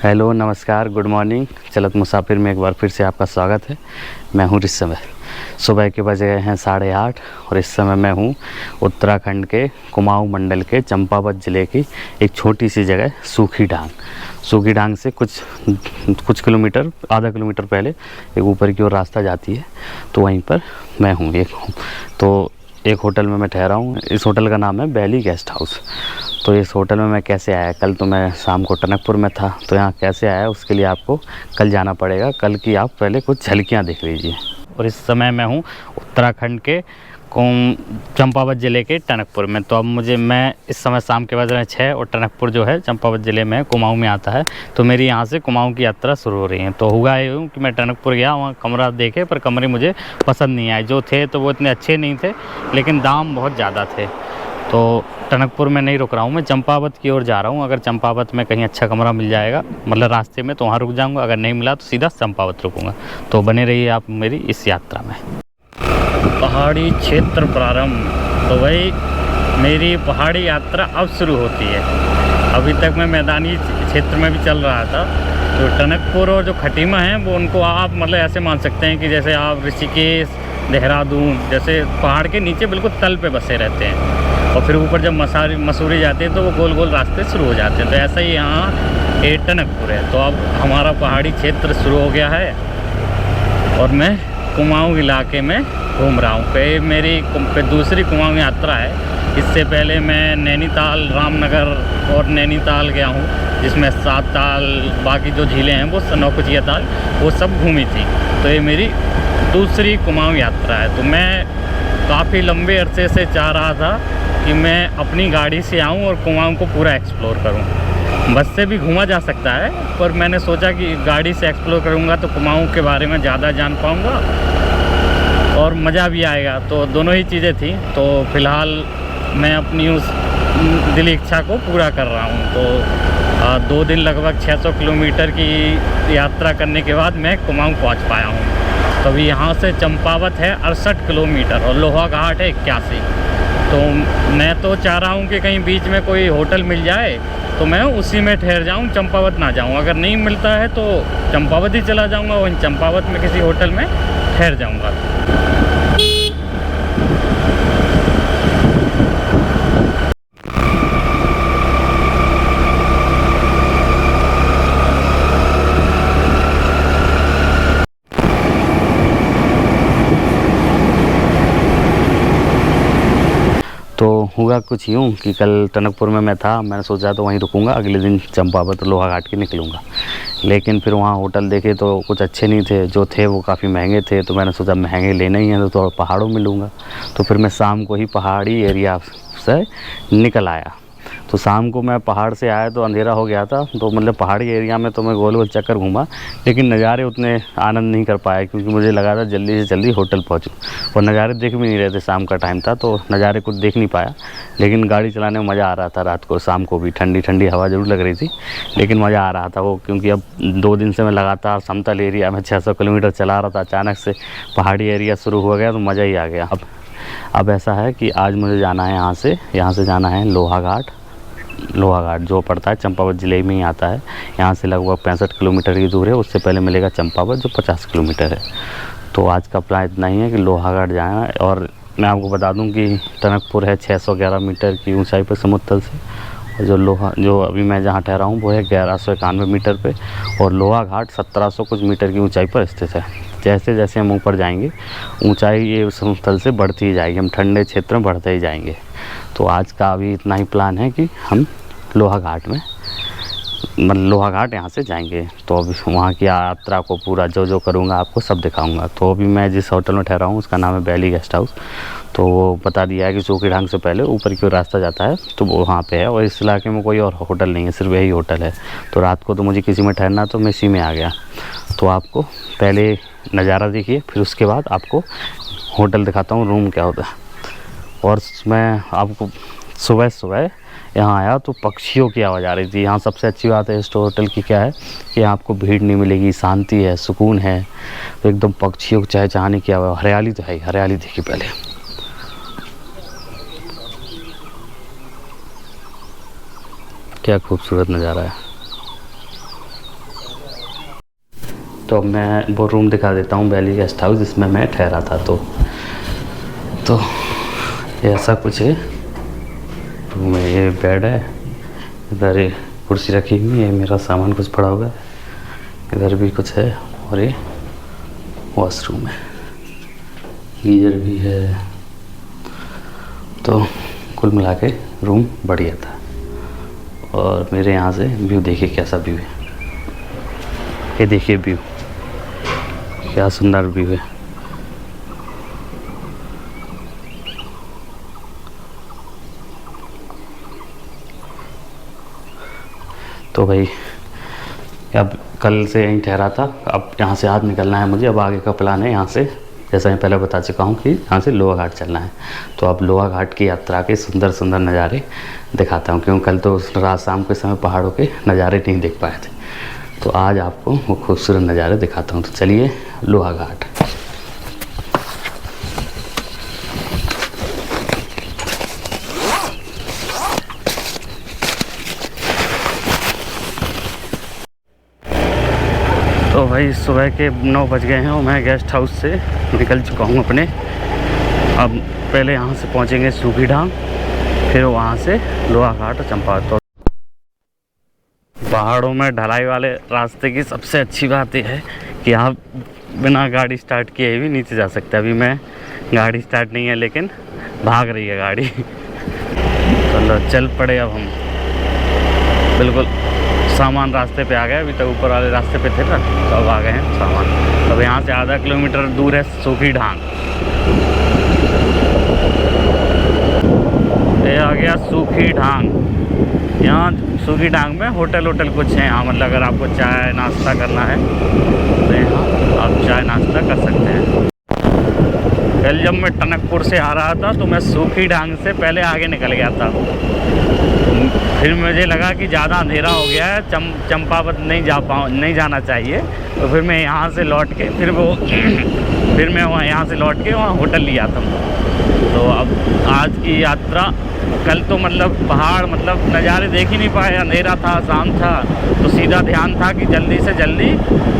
Hello, नमस्कार, good morning. चलत मुसाफिर में एक बार फिर से आपका स्वागत है। मैं हूँ इस समय सुबह के बजे हैं 8:30 और इस समय मैं हूँ उत्तराखंड के कुमाऊं मंडल के चंपावत ज़िले की एक छोटी सी जगह सूखी ढांग से कुछ किलोमीटर, आधा किलोमीटर पहले एक ऊपर की ओर रास्ता जाती है, तो वहीं पर मैं हूँ। एक होटल में मैं ठहरा हूँ। इस होटल का नाम है वैली गेस्ट हाउस। तो इस होटल में मैं कैसे आया, कल तो मैं शाम को टनकपुर में था, तो यहाँ कैसे आया उसके लिए आपको कल जाना पड़ेगा। कल की आप पहले कुछ झलकियाँ देख लीजिए। और इस समय मैं हूँ उत्तराखंड के चंपावत ज़िले के टनकपुर में। तो अब मैं इस समय शाम के बज रहे हैं 6 और टनकपुर जो है चंपावत ज़िले में कुमाऊं में आता है। तो मेरी यहाँ से कुमाऊं की यात्रा शुरू हो रही है। तो हुआ यूँ कि मैं टनकपुर गया, वहाँ कमरा देखे, पर कमरे मुझे पसंद नहीं आए। जो थे तो वो इतने अच्छे नहीं थे, लेकिन दाम बहुत ज़्यादा थे। तो टनकपुर में नहीं रुक रहा हूँ, मैं चंपावत की ओर जा रहा हूँ। अगर चंपावत में कहीं अच्छा कमरा मिल जाएगा, मतलब रास्ते में, तो वहाँ रुक जाऊँगा। अगर नहीं मिला तो सीधा चंपावत रुकूँगा। तो बने रहिए आप मेरी इस यात्रा में। पहाड़ी क्षेत्र प्रारंभ। तो भाई मेरी पहाड़ी यात्रा अब शुरू होती है। अभी तक मैं मैदानी क्षेत्र में भी चल रहा था। तो टनकपुर और जो खटीमा है वो उनको आप मतलब ऐसे मान सकते हैं कि जैसे आप ऋषिकेश, देहरादून जैसे पहाड़ के नीचे बिल्कुल तल पे बसे रहते हैं, और फिर ऊपर जब मसूरी जाते हैं तो वो गोल गोल रास्ते शुरू हो जाते हैं। तो ऐसा ही यहाँ ये टनकपुर है। तो अब हमारा पहाड़ी क्षेत्र शुरू हो गया है और मैं कुमाऊं इलाके में घूम रहा हूँ। मेरी दूसरी कुमाऊं यात्रा है। इससे पहले मैं नैनीताल, रामनगर और नैनीताल गया हूँ, जिसमें 7 ताल, बाकी जो झीलें हैं वो नौकुचिया ताल, वो सब घूमी थी। तो ये मेरी दूसरी कुमाऊं यात्रा है। तो मैं काफ़ी लंबे अरसे से चाह रहा था कि मैं अपनी गाड़ी से आऊँ और कुमाऊं को पूरा एक्सप्लोर करूँ। बस से भी घूमा जा सकता है, पर मैंने सोचा कि गाड़ी से एक्सप्लोर करूँगा तो कुमाऊं के बारे में ज़्यादा जान पाऊँगा और मज़ा भी आएगा। तो दोनों ही चीज़ें थी। तो फ़िलहाल मैं अपनी उस दिली इच्छा को पूरा कर रहा हूँ। तो 2 दिन लगभग 600 किलोमीटर की यात्रा करने के बाद मैं कुमाऊं पहुँच पाया हूँ। तो अभी यहाँ से चंपावत है 68 किलोमीटर और लोहाघाट है 81। तो मैं तो चाह रहा हूँ कि कहीं बीच में कोई होटल मिल जाए तो मैं उसी में ठहर जाऊँ, चंपावत ना जाऊँ। अगर नहीं मिलता है तो चंपावत ही चला जाऊँगा, वहीं चंपावत में किसी होटल में ठहर जाऊँगा। तो हुआ कुछ यूँ कि कल टनकपुर में मैं था, मैंने सोचा तो वहीं रुकूंगा, अगले दिन चंपावत लोहाघाट के निकलूँगा। लेकिन फिर वहाँ होटल देखे तो कुछ अच्छे नहीं थे, जो थे वो काफ़ी महंगे थे। तो मैंने सोचा महंगे लेना ही है तो थोड़ा पहाड़ों में लूँगा। तो फिर मैं शाम को ही पहाड़ी एरिया से निकल आया। तो शाम को मैं पहाड़ से आया तो अंधेरा हो गया था। तो मतलब पहाड़ी एरिया में तो मैं गोल गोल चक्कर घूमा, लेकिन नज़ारे उतने आनंद नहीं कर पाया, क्योंकि मुझे लगा था जल्दी से जल्दी होटल पहुंचूं, और नज़ारे देख भी नहीं रहे थे। शाम का टाइम था तो नज़ारे कुछ देख नहीं पाया। लेकिन गाड़ी चलाने में मज़ा आ रहा था। रात को, शाम को भी ठंडी ठंडी हवा ज़रूर लग रही थी, लेकिन मज़ा आ रहा था वो, क्योंकि अब 2 दिन से मैं लगातार समतल एरिया में 600 किलोमीटर चला रहा था। अचानक से पहाड़ी एरिया शुरू हो गया तो मज़ा ही आ गया। अब ऐसा है कि आज मुझे जाना है यहाँ से जाना है लोहाघाट जो पड़ता है चंपावत ज़िले में ही आता है। यहाँ से लगभग 65 किलोमीटर की दूर है। उससे पहले मिलेगा चंपावत, जो 50 किलोमीटर है। तो आज का प्लान इतना ही है कि लोहाघाट जाना है। और मैं आपको बता दूं कि टनकपुर है 611 मीटर की ऊंचाई पर समुद्र तल से, और जो अभी मैं जहाँ ठहरा हूँ वो है 1191 मीटर पे, और लोहाघाट 1700 कुछ मीटर की ऊंचाई पर स्थित है। जैसे जैसे हम ऊपर जाएंगे ऊंचाई ये समुद्र तल से बढ़ती ही जाएगी, हम ठंडे क्षेत्र में बढ़ते ही जाएंगे। तो आज का अभी इतना ही प्लान है कि हम लोहाघाट यहाँ से जाएंगे। तो अभी वहाँ की यात्रा को पूरा जो करूँगा आपको सब दिखाऊंगा। तो अभी मैं जिस होटल में ठहरा हूँ उसका नाम है वैली गेस्ट हाउस। तो वो बता दिया है कि सूखी ढांग से पहले ऊपर की ओर रास्ता जाता है, तो वो वहाँ पे है। और इस इलाके में कोई और होटल नहीं है, सिर्फ यही होटल है। तो रात को तो मुझे किसी में ठहरना, तो मैं इसी में आ गया। तो आपको पहले नज़ारा देखिए, फिर उसके बाद आपको होटल दिखाता हूँ, रूम क्या होता है। और मैं आपको सुबह यहाँ आया तो पक्षियों की आवाज़ आ रही थी। यहाँ सबसे अच्छी बात है इस होटल की क्या है कि यहाँ आपको भीड़ नहीं मिलेगी, शांति है, सुकून है। तो एकदम पक्षियों को चहचहाने की आवाज़, हरियाली तो है ही। हरियाली देखिए पहले, क्या खूबसूरत नज़ारा है। तो अब मैं वो रूम दिखा देता हूँ, वैली गेस्ट हाउस, जिसमें मैं ठहरा था। तो ऐसा कुछ है रूम में। ये बेड है, इधर ये कुर्सी रखी हुई है, मेरा सामान कुछ पड़ा हुआ है, इधर भी कुछ है, और ये वॉशरूम है, गीजर भी है। तो कुल मिला के रूम बढ़िया था। और मेरे यहाँ से व्यू देखिए कैसा व्यू है, ये देखिए व्यू, क्या सुंदर व्यू है। तो भाई अब कल से यहीं ठहरा था, अब यहाँ से आज निकलना है मुझे। अब आगे का प्लान है यहाँ से, जैसा मैं पहले बता चुका हूँ कि यहाँ से लोहा घाट चलना है। तो अब लोहा घाट की यात्रा के सुंदर सुंदर नज़ारे दिखाता हूँ, क्योंकि कल तो रात शाम के समय पहाड़ों के नज़ारे नहीं देख पाए थे। तो आज आपको वो खूबसूरत नज़ारे दिखाता हूँ। तो चलिए लोहा घाट। तो भाई सुबह के 9 बज गए हैं और मैं गेस्ट हाउस से निकल चुका हूँ अपने। अब पहले यहाँ से पहुँचेंगे सूखी ढांग, फिर वहाँ से लोहा घाट और चंपावत। तो पहाड़ों में ढलाई वाले रास्ते की सबसे अच्छी बात यह है कि आप बिना गाड़ी स्टार्ट किए भी नीचे जा सकते हैं। अभी मैं गाड़ी स्टार्ट नहीं है, लेकिन भाग रही है गाड़ी। चलो चल पड़े अब हम। बिल्कुल सामान रास्ते पे आ गए, अभी तक ऊपर वाले रास्ते पे थे ना, तो अब आ गए हैं सामान। अब यहाँ से आधा किलोमीटर दूर है सूखी ढांग। ये आ गया सूखी ढांग। यहाँ सूखी ढांग में होटल कुछ हैं यहाँ, मतलब अगर आपको चाय नाश्ता करना है तो यहाँ आप चाय नाश्ता कर सकते हैं। कल जब मैं टनकपुर से आ रहा था तो मैं सूखी ढांग से पहले आगे निकल गया था। फिर मुझे लगा कि ज़्यादा अंधेरा हो गया है, चंपावत नहीं जाना चाहिए। तो फिर मैं यहाँ से लौट के फिर मैं यहाँ से लौट के वहाँ होटल लिया था। तो अब आज की यात्रा, कल तो मतलब पहाड़ मतलब नज़ारे देख ही नहीं पाए, अंधेरा था, शाम था, तो सीधा ध्यान था कि जल्दी से जल्दी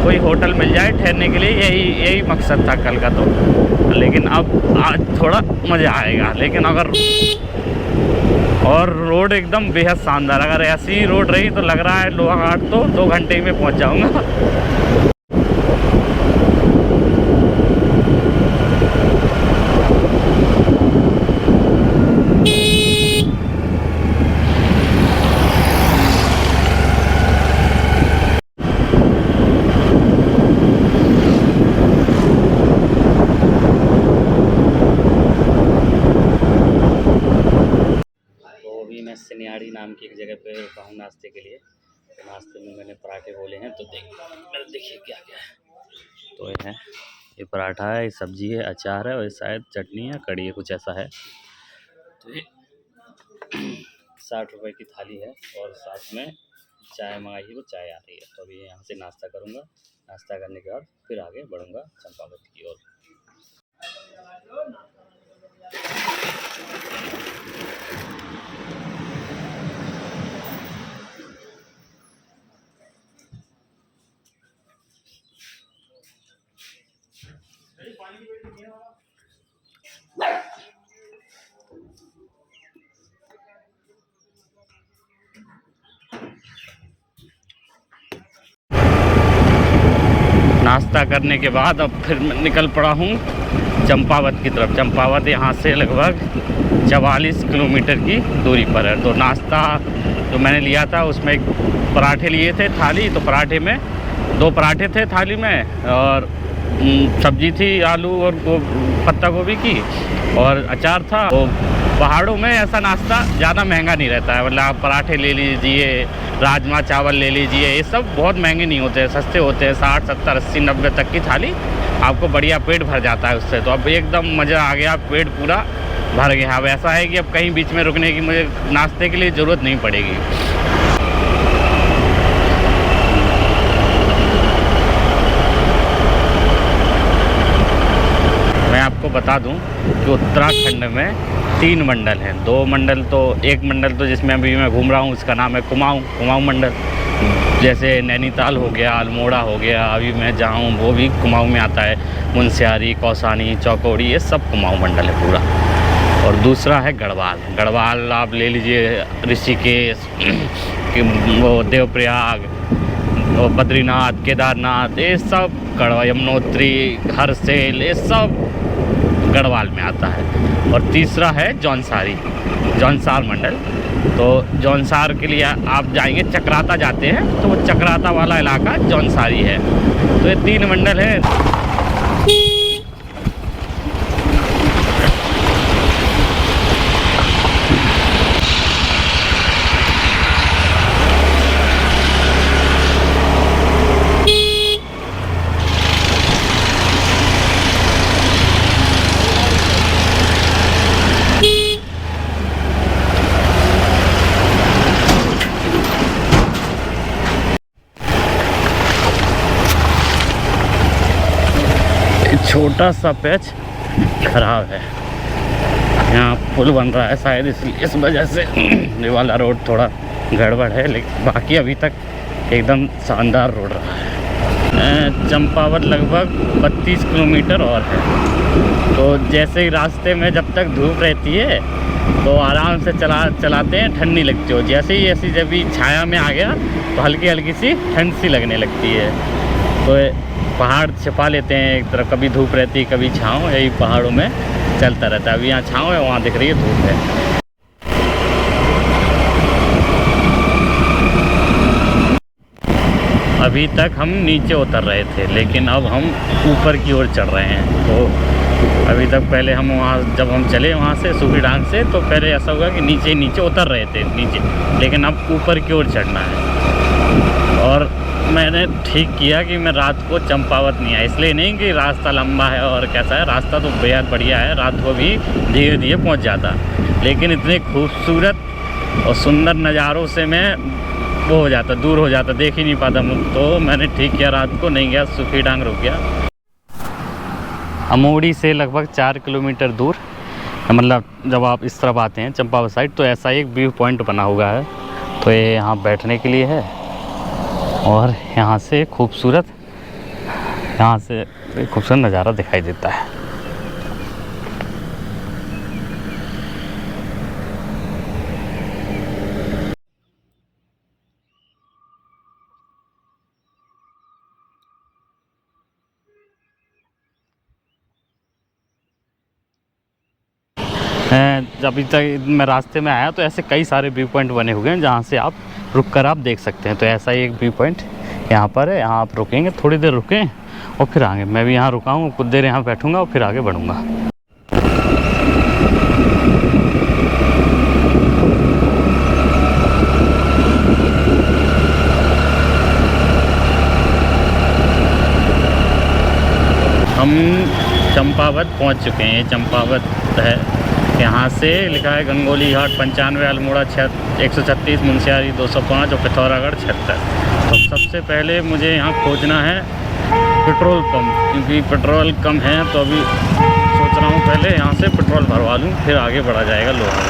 कोई होटल मिल जाए ठहरने के लिए। यही मकसद था कल का। तो लेकिन अब आज थोड़ा मज़ा आएगा। लेकिन अगर और रोड एकदम बेहद शानदार, अगर ऐसी रोड रही तो लग रहा है लोहा घाट तो 2 घंटे में पहुंच जाऊंगा। सिनियाड़ी नाम की एक जगह पे रुका हूँ नाश्ते के लिए। तो नाश्ते में मैंने पराठे बोले हैं, तो देखिए क्या क्या है। तो ये है, ये पराठा है, ये सब्जी है, अचार है, और ये शायद चटनी है, कड़ी है, कुछ ऐसा है। तो ये 60 रुपए की थाली है, और साथ में चाय मंगाई है, वो चाय आ रही है। तो अभी यहाँ से नाश्ता करूँगा, नाश्ता करने के बाद फिर आगे बढ़ूँगा चंपावत की ओर। नाश्ता करने के बाद अब फिर मैं निकल पड़ा हूँ चंपावत की तरफ। चंपावत यहाँ से लगभग 44 किलोमीटर की दूरी पर है। तो नाश्ता जो मैंने लिया था उसमें पराठे लिए थे थाली, तो पराठे में 2 पराठे थे थाली में, और सब्जी थी आलू और पत्ता गोभी की, और अचार था। तो पहाड़ों में ऐसा नाश्ता ज़्यादा महंगा नहीं रहता है, मतलब आप पराठे ले लीजिए, राजमा चावल ले लीजिए, ये सब बहुत महंगे नहीं होते हैं, सस्ते होते हैं। 60 70 80 90 तक की थाली, आपको बढ़िया पेट भर जाता है उससे। तो अब एकदम मज़ा आ गया, पेट पूरा भर गया। अब ऐसा है कि अब कहीं बीच में रुकने की मुझे नाश्ते के लिए ज़रूरत नहीं पड़ेगी। मैं आपको बता दूं कि उत्तराखंड में 3 मंडल हैं। 2 मंडल तो, एक मंडल तो जिसमें अभी मैं घूम रहा हूँ उसका नाम है कुमाऊँ मंडल। जैसे नैनीताल हो गया, अल्मोड़ा हो गया, अभी मैं जहाँ हूँ वो भी कुमाऊँ में आता है। मुनस्यारी, कौसानी, चौकौड़ी, ये सब कुमाऊँ मंडल है पूरा। और दूसरा है गढ़वाल आप ले लीजिए, ऋषिकेश, वो देवप्रयाग, वो बद्रीनाथ, केदारनाथ, ये सब गढ़वाल, यमुनोत्री, हरसेल, ये सब गढ़वाल में आता है। और तीसरा है जौनसार मंडल। तो जौनसार के लिए आप जाएंगे, चक्राता जाते हैं तो वो चक्राता वाला इलाका जौनसारी है। तो ये 3 मंडल है। छोटा सा पैच खराब है, यहाँ पुल बन रहा है शायद इसलिए, इस वजह से ये वाला रोड थोड़ा गड़बड़ है, लेकिन बाकी अभी तक एकदम शानदार रोड रहा है। चंपावत लगभग 32 किलोमीटर और है। तो जैसे ही रास्ते में जब तक धूप रहती है तो आराम से चलाते हैं, ठंड नहीं लगती हो। जैसे ही ऐसी जब भी छाया में आ गया तो हल्की हल्की सी ठंड सी लगने लगती है। तो पहाड़ छिपा लेते हैं एक तरफ, कभी धूप रहती है कभी छाँव, यही पहाड़ों में चलता रहता है। अभी यहाँ छाँव है, वहाँ दिख रही है धूप है। अभी तक हम नीचे उतर रहे थे, लेकिन अब हम ऊपर की ओर चढ़ रहे हैं। तो अभी तक पहले हम वहाँ जब हम चले वहाँ से सूखी डांग से, तो पहले ऐसा हुआ कि नीचे उतर रहे थे नीचे, लेकिन अब ऊपर की ओर चढ़ना है। और मैंने ठीक किया कि मैं रात को चंपावत नहीं आया, इसलिए नहीं कि रास्ता लंबा है और कैसा है, रास्ता तो बेहद बढ़िया है, रात को भी धीरे धीरे पहुंच जाता। लेकिन इतने खूबसूरत और सुंदर नज़ारों से मैं वो हो जाता, दूर हो जाता, देख ही नहीं पाता। तो मैंने ठीक किया, रात को नहीं गया, सूखी डांग रुक गया। अमोड़ी से लगभग 4 किलोमीटर दूर, मतलब जब आप इस तरफ आते हैं चंपावत साइड, तो ऐसा एक व्यू पॉइंट बना हुआ है। तो ये यहाँ बैठने के लिए है, और यहाँ से खूबसूरत नज़ारा दिखाई देता है। अभी तक मैं रास्ते में आया तो ऐसे कई सारे व्यू पॉइंट बने हुए हैं जहाँ से आप रुक कर आप देख सकते हैं। तो ऐसा ही एक व्यू पॉइंट यहाँ पर है, यहाँ आप रुकेंगे, थोड़ी देर रुकें और फिर आगे। मैं भी यहाँ रुका हूँ, कुछ देर यहाँ बैठूँगा और फिर आगे बढ़ूँगा। हम चंपावत पहुँच चुके हैं। ये चंपावत है, यहाँ से लिखा है गंगोली घाट 95, अल्मोड़ा 136, मुनस्यारी 205 और पिथौरागढ़ 76। तो सबसे पहले मुझे यहाँ खोजना है पेट्रोल पंप, क्योंकि पेट्रोल कम है। तो अभी सोच रहा हूँ पहले यहाँ से पेट्रोल भरवा लूँ, फिर आगे बढ़ा जाएगा लोहा।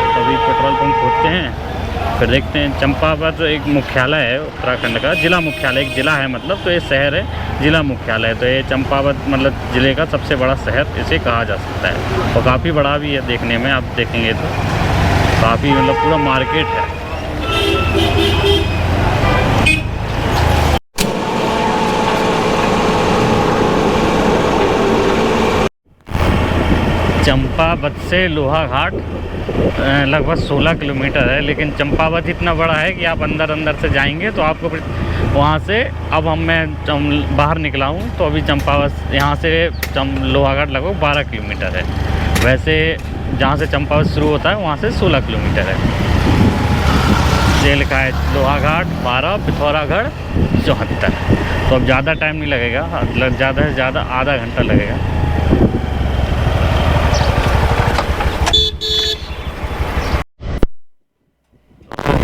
तो अभी पेट्रोल पंप खोजते हैं, फिर देखते हैं। चंपावत एक मुख्यालय है उत्तराखंड का, जिला मुख्यालय, एक ज़िला है मतलब, तो ये शहर है, ज़िला मुख्यालय। तो ये चंपावत मतलब ज़िले का सबसे बड़ा शहर इसे कहा जा सकता है, और काफ़ी बड़ा भी है देखने में। आप देखेंगे तो काफ़ी मतलब पूरा मार्केट है। चंपावत से लोहा घाट लगभग 16 किलोमीटर है, लेकिन चंपावत इतना बड़ा है कि आप अंदर से जाएंगे तो आपको फिर वहाँ से, अब मैं बाहर निकला हूँ तो अभी चंपावत यहाँ से लोहा घाट लगभग 12 किलोमीटर है। वैसे जहाँ से चंपावत शुरू होता है वहाँ से 16 किलोमीटर है। ये लिखा है लोहा घाट 12, पिथौरागढ़ 74। तो अब ज़्यादा टाइम नहीं लगेगा, मतलब ज़्यादा से ज़्यादा आधा घंटा लगेगा।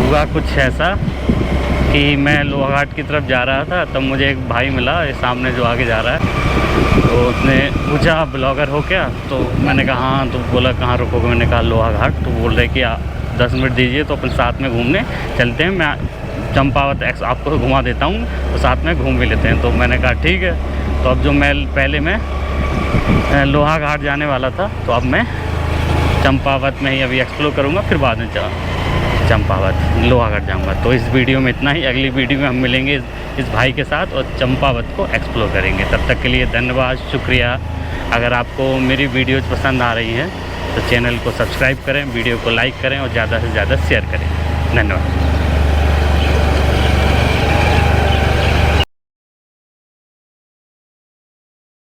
हुआ कुछ ऐसा कि मैं लोहा घाट की तरफ जा रहा था, तब मुझे एक भाई मिला, ये सामने जो आगे जा रहा है। तो उसने पूछा ब्लॉगर हो क्या, तो मैंने कहा हाँ। तो बोला कहाँ रुकोगे, मैंने कहा लोहा घाट। तो बोल रहे कि 10 मिनट दीजिए तो अपन साथ में घूमने चलते हैं, मैं चंपावत आपको घुमा देता हूँ, तो साथ में घूम भी लेते हैं। तो मैंने कहा ठीक है। तो अब जो मैं पहले मैं लोहा घाट जाने वाला था, तो अब मैं चंपावत में ही अभी एक्सप्लोर करूँगा, फिर बाद में चंपावत लोहा घाट जाऊँगा। तो इस वीडियो में इतना ही। अगली वीडियो में हम मिलेंगे इस भाई के साथ और चंपावत को एक्सप्लोर करेंगे। तब तक के लिए धन्यवाद, शुक्रिया। अगर आपको मेरी वीडियोज़ पसंद आ रही हैं तो चैनल को सब्सक्राइब करें, वीडियो को लाइक करें और ज़्यादा से ज़्यादा शेयर करें। धन्यवाद।